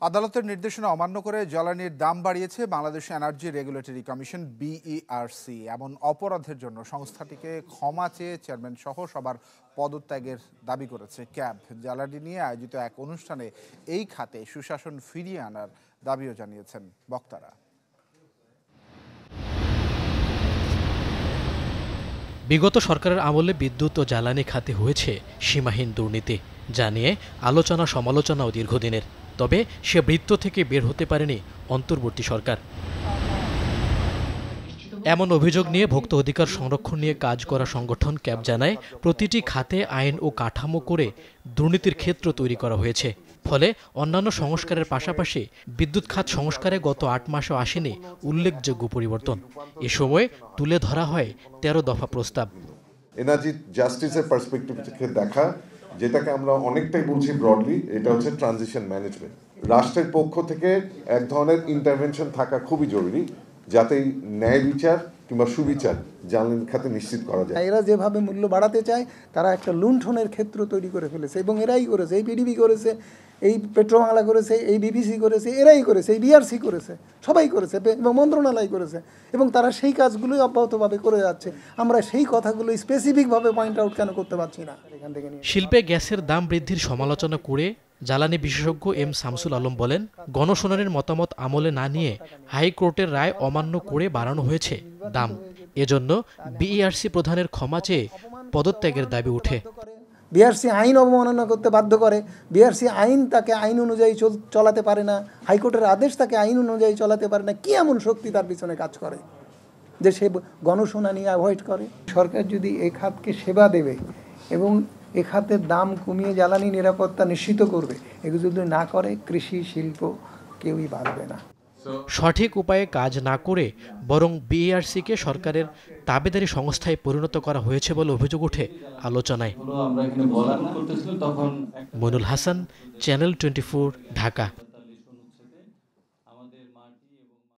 আদালতের নির্দেশনা অমান্য করে জ্বালানির দাম বাড়িয়েছে Bangladesh energy regulatory commission BERC. এমন অপরাধের জন্য সংস্থাটিকে ক্ষমা চেয়ে চেয়ারম্যান সহ সবার পদত্যাগের দাবি করেছে ক্যাব। জ্বালানি নিয়ে আয়োজিত এক অনুষ্ঠানে এই খাতে সুশাসন ফিরিয়ে আনার দাবিও জানিয়েছেন বক্তারা। বিগত সরকারের আমলে বিদ্যুৎ ও জ্বালানি খাতে হয়েছে সীমাহীন দুর্নীতি, যা নিয়ে আলোচনা সমালোচনাও দীর্ঘদিনের। তবে সে বৃত্ত থেকে বের হতে পারেনি অন্তর্বর্তী সরকার। এমন অভিযোগ নিয়ে ভোক্তা অধিকার সংরক্ষণ নিয়ে কাজ করা সংগঠন ক্যাব জানায়, প্রতিটি খাতে আইন ও কাঠামো করে দুর্নীতির ক্ষেত্র তৈরি করা হয়েছে। ফলে অন্যান্য সংস্কারের পাশাপাশি বিদ্যুৎ খাত সংস্কারে গত ৮ মাসেও আসেনি উল্লেখযোগ্য পরিবর্তন। এ সময় তুলে ধরা হয় ১৩ দফা প্রস্তাব। এনার্জি জাস্টিসের পার্সপেক্টিভ থেকে দেখা, যেটাকে আমরা অনেকটাই বলছি ব্রডলি, এটা হচ্ছে ট্রানজিশন ম্যানেজমেন্ট। রাষ্ট্রের পক্ষ থেকে এক ধরনের ইন্টারভেনশন থাকা খুবই জরুরি, যাতে ন্যায় বিচার কিংবা সুবিচার জ্বালানি খাতে নিশ্চিত করা যায়। এরা যেভাবে মূল্য বাড়াতে চায়, তারা একটা লুণ্ঠনের ক্ষেত্র তৈরি করে ফেলেছে এবং এরাই করেছে। এই পিডিবি করেছে, এই পেট্রোবাংলা করেছে, এই বিবিসি করেছে, এরাই করেছে, এই বিআরসি করেছে, সবাই করেছে এবং মন্ত্রণালয় করেছে এবং তারা সেই কাজগুলোই অব্যাহতভাবে করে যাচ্ছে। আমরা সেই কথাগুলো স্পেসিফিকভাবে পয়েন্ট আউট কেন করতে পারছি না? এখান থেকে শিল্পে গ্যাসের দাম বৃদ্ধির সমালোচনা করে জ্বালানি বিশেষজ্ঞ এম শামসুল আলম বলেন, গণশুনানির মতামত আমলে না নিয়ে হাইকোর্টের রায় অমান্য করে বাড়ানো হয়েছে দাম। এজন্য বিইআরসি প্রধানের ক্ষমা চেয়ে পদত্যাগের দাবি উঠে। বিআরসি আইন অবমাননা করতে বাধ্য করে, বিআরসি আইন তাকে আইন অনুযায়ী চলাতে পারে না, হাইকোর্টের আদেশ তাকে আইন অনুযায়ী চলাতে পারে না। কি এমন শক্তি তার পিছনে কাজ করে যে সে গণশুনানি অ্যাভয়েড করে? সরকার যদি এই খাতকে সেবা দেবে এবং এ খাতের দাম কমিয়ে জ্বালানি নিরাপত্তা নিশ্চিত করবে, এগুলো যদি না করে কৃষি শিল্প কেউই বাড়বে না। সঠিক উপায়ে কাজ না করে বরং বিইআরসিকে সরকারের দাবিদারি সংস্থায় পরিণত করা হয়েছে বলে অভিযোগ ওঠে আলোচনায়। মইনুল হাসান, চ্যানেল 24, ঢাকা।